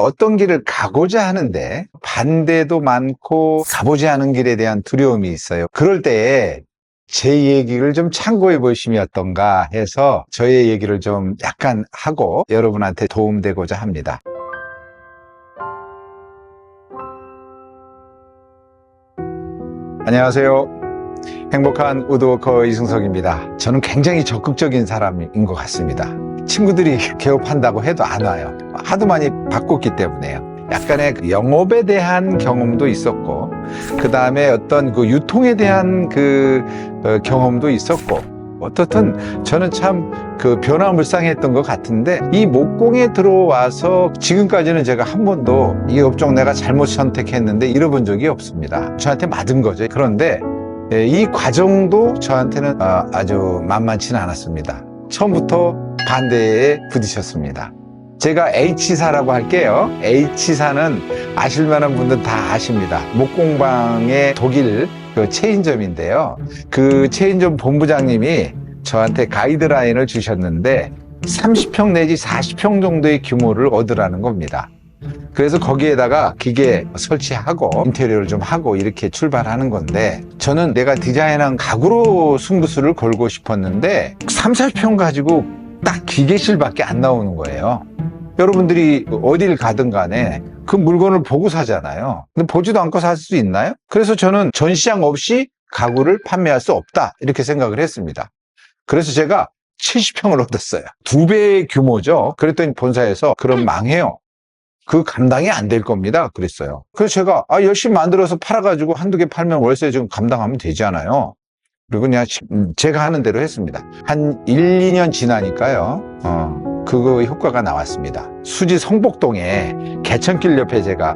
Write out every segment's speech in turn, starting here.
어떤 길을 가고자 하는데 반대도 많고 가보지 않은 길에 대한 두려움이 있어요. 그럴 때 제 얘기를 좀 참고해 보시면 어떤가 해서 저의 얘기를 좀 약간 하고 여러분한테 도움되고자 합니다. 안녕하세요. 행복한 우드워커 이승석입니다. 저는 굉장히 적극적인 사람인 것 같습니다. 친구들이 개업한다고 해도 안 와요. 하도 많이 바꿨기 때문에요. 약간의 영업에 대한 경험도 있었고, 그 다음에 어떤 그 유통에 대한 경험도 있었고, 어떻든 저는 참 변화무쌍했던 것 같은데, 이 목공에 들어와서 지금까지는 제가 한 번도 이 업종 내가 잘못 선택했는데 잃어본 적이 없습니다. 저한테 맞은 거죠. 그런데 이 과정도 저한테는 아주 만만치는 않았습니다. 처음부터 반대에 부딪혔습니다. 제가 H사라고 할게요. H사는 아실 만한 분들 다 아십니다. 목공방의 독일 체인점인데요. 그 체인점 본부장님이 저한테 가이드라인을 주셨는데 30평 내지 40평 정도의 규모를 얻으라는 겁니다. 그래서 거기에다가 기계 설치하고 인테리어를 좀 하고 이렇게 출발하는 건데, 저는 내가 디자인한 가구로 승부수를 걸고 싶었는데 30, 40평 가지고 딱 기계실밖에 안 나오는 거예요. 여러분들이 어딜 가든 간에 그 물건을 보고 사잖아요. 근데 보지도 않고 살 수 있나요? 그래서 저는 전시장 없이 가구를 판매할 수 없다, 이렇게 생각을 했습니다. 그래서 제가 70평을 얻었어요. 2배의 규모죠. 그랬더니 본사에서 그럼 망해요. 그 감당이 안 될 겁니다, 그랬어요. 그래서 제가 열심히 만들어서 팔아가지고 한두 개 팔면 월세 좀 감당하면 되잖아요. 그리고 그냥 제가 하는 대로 했습니다. 한 1, 2년 지나니까요, 그거 효과가 나왔습니다. 수지 성복동에 개천길 옆에 제가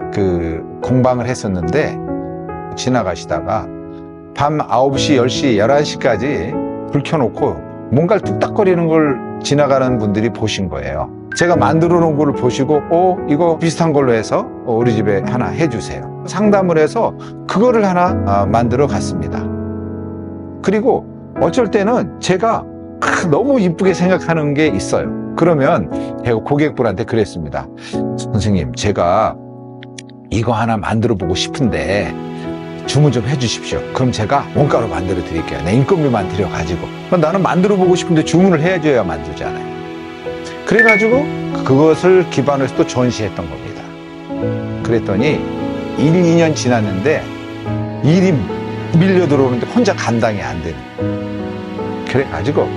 공방을 했었는데, 지나가시다가 밤 9시, 10시, 11시까지 불 켜놓고 뭔가를 뚝딱거리는 걸 지나가는 분들이 보신 거예요. 제가 만들어 놓은 거를 보시고 이거 비슷한 걸로 해서 우리 집에 하나 해주세요. 상담을 해서 그거를 하나 만들어 갔습니다. 그리고 어쩔 때는 제가 너무 이쁘게 생각하는 게 있어요. 그러면 제가 고객분한테 그랬습니다. 선생님, 제가 이거 하나 만들어 보고 싶은데 주문 좀 해주십시오. 그럼 제가 원가로 만들어 드릴게요. 내 인건비만 들여가지고. 나는 만들어 보고 싶은데 주문을 해줘야 만들잖아요. 그래가지고 그것을 기반으로 해서 또 전시했던 겁니다. 그랬더니 1, 2년 지났는데 일이 밀려 들어오는데 혼자 감당이 안 되는. 그래가지고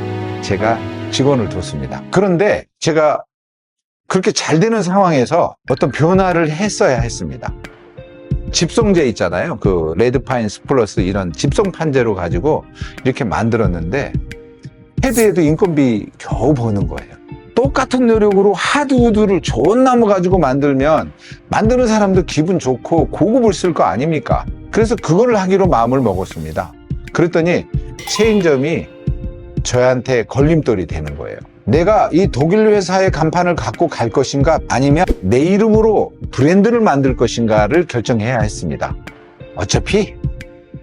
제가 직원을 뒀습니다. 그런데 제가 그렇게 잘 되는 상황에서 어떤 변화를 했어야 했습니다. 집성제 있잖아요. 레드파인 스플러스 이런 집성 판재로 가지고 이렇게 만들었는데 해도 인건비 겨우 버는 거예요. 똑같은 노력으로 하드우드를 좋은 나무 가지고 만들면 만드는 사람도 기분 좋고 고급을 쓸 거 아닙니까? 그래서 그걸 하기로 마음을 먹었습니다. 그랬더니 체인점이 저한테 걸림돌이 되는 거예요. 내가 이 독일 회사의 간판을 갖고 갈 것인가, 아니면 내 이름으로 브랜드를 만들 것인가를 결정해야 했습니다. 어차피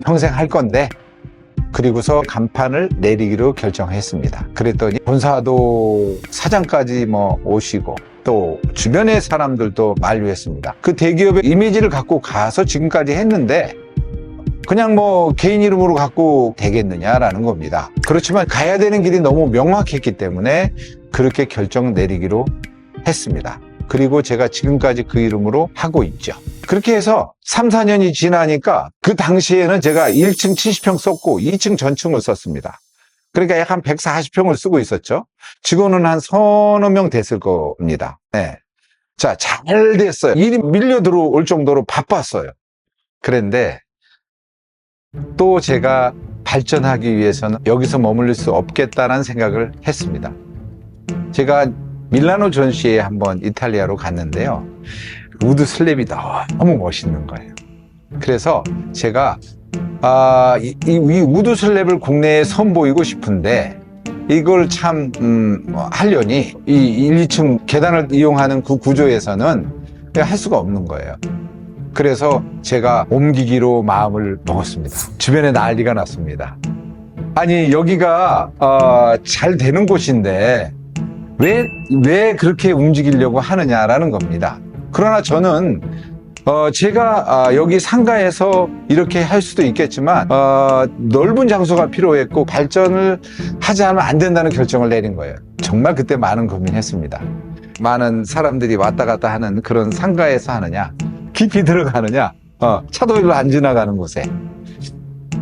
평생 할 건데, 그리고서 간판을 내리기로 결정했습니다. 그랬더니 본사도 사장까지 오시고 또 주변의 사람들도 만류했습니다. 그 대기업의 이미지를 갖고 가서 지금까지 했는데 그냥 개인 이름으로 갖고 되겠느냐라는 겁니다. 그렇지만 가야 되는 길이 너무 명확했기 때문에 그렇게 결정 내리기로 했습니다. 그리고 제가 지금까지 그 이름으로 하고 있죠. 그렇게 해서 3, 4년이 지나니까 그 당시에는 제가 1층 70평 썼고 2층 전층을 썼습니다. 그러니까 약 한 140평을 쓰고 있었죠. 직원은 한 서너 명 됐을 겁니다. 네. 자, 잘 됐어요. 일이 밀려 들어올 정도로 바빴어요. 그런데 또 제가 발전하기 위해서는 여기서 머물릴 수 없겠다는 생각을 했습니다. 제가 밀라노 전시회에 한번 이탈리아로 갔는데요. 우드 슬랩이 너무 멋있는 거예요. 그래서 제가 이 우드 슬랩을 국내에 선보이고 싶은데 이걸 참 하려니 이 1, 2층 계단을 이용하는 그 구조에서는 할 수가 없는 거예요. 그래서 제가 옮기기로 마음을 먹었습니다. 주변에 난리가 났습니다. 아니, 여기가 잘 되는 곳인데 왜 그렇게 움직이려고 하느냐라는 겁니다. 그러나 저는 제가 여기 상가에서 이렇게 할 수도 있겠지만 넓은 장소가 필요했고 발전을 하지 않으면 안 된다는 결정을 내린 거예요. 정말 그때 많은 고민했습니다. 많은 사람들이 왔다 갔다 하는 그런 상가에서 하느냐, 깊이 들어가느냐, 차도 일로 안 지나가는 곳에.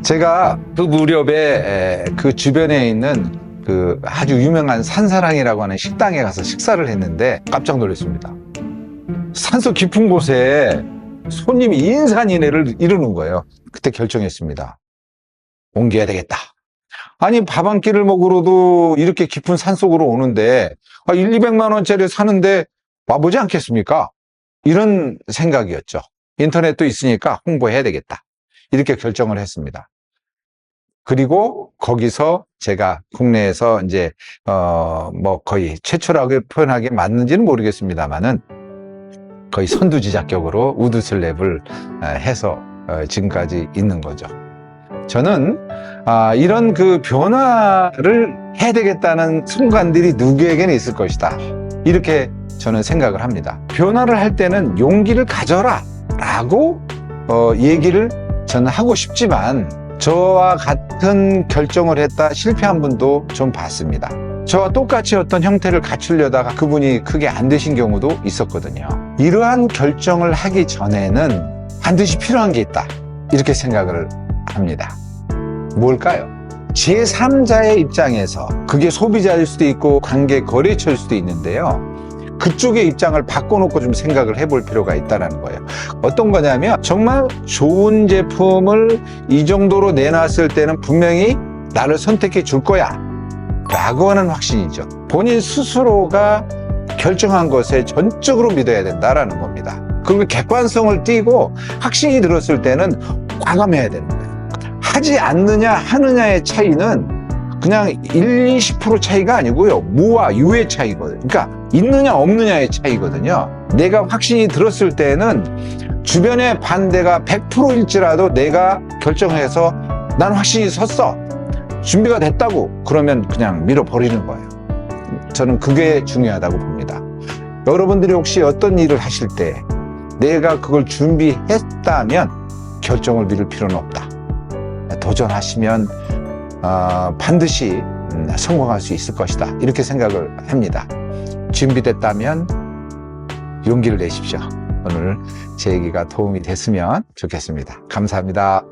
제가 그 무렵에 그 주변에 있는 그 아주 유명한 산사랑이라고 하는 식당에 가서 식사를 했는데 깜짝 놀랐습니다. 산속 깊은 곳에 손님이 인산인해를 이루는 거예요. 그때 결정했습니다. 옮겨야 되겠다. 아니, 밥 한 끼를 먹으러도 이렇게 깊은 산속으로 오는데 1, 200만 원짜리 사는데 와보지 않겠습니까? 이런 생각이었죠. 인터넷도 있으니까 홍보해야 되겠다. 이렇게 결정을 했습니다. 그리고 거기서 제가 국내에서 이제 뭐 거의 최초라고 표현하기 맞는지는 모르겠습니다만은 거의 선두지작격으로 우드 슬랩을 해서 지금까지 있는 거죠. 저는 이런 그 변화를 해야 되겠다는 순간들이 누구에게는 있을 것이다. 이렇게 저는 생각을 합니다. 변화를 할 때는 용기를 가져라 라고 얘기를 저는 하고 싶지만 저와 같은 결정을 했다 실패한 분도 좀 봤습니다. 저와 똑같이 어떤 형태를 갖추려다가 그분이 크게 안 되신 경우도 있었거든요. 이러한 결정을 하기 전에는 반드시 필요한 게 있다. 이렇게 생각을 합니다. 뭘까요? 제3자의 입장에서 그게 소비자일 수도 있고 관계 거래처일 수도 있는데요. 그쪽의 입장을 바꿔놓고 좀 생각을 해볼 필요가 있다는 거예요. 어떤 거냐면 정말 좋은 제품을 이 정도로 내놨을 때는 분명히 나를 선택해 줄 거야 라고 하는 확신이죠. 본인 스스로가 결정한 것에 전적으로 믿어야 된다라는 겁니다. 그리고 객관성을 띄고 확신이 들었을 때는 과감해야 되는 거예요. 하지 않느냐 하느냐의 차이는 그냥 1, 20% 차이가 아니고요. 무와 유의 차이거든요. 그러니까 있느냐 없느냐의 차이거든요. 내가 확신이 들었을 때는 주변의 반대가 100%일지라도 내가 결정해서 난 확신이 섰어. 준비가 됐다고 그러면 그냥 밀어버리는 거예요. 저는 그게 중요하다고 봅니다. 여러분들이 혹시 어떤 일을 하실 때 내가 그걸 준비했다면 결정을 미룰 필요는 없다. 도전하시면 반드시 성공할 수 있을 것이다. 이렇게 생각을 합니다. 준비됐다면 용기를 내십시오. 오늘 제 얘기가 도움이 됐으면 좋겠습니다. 감사합니다.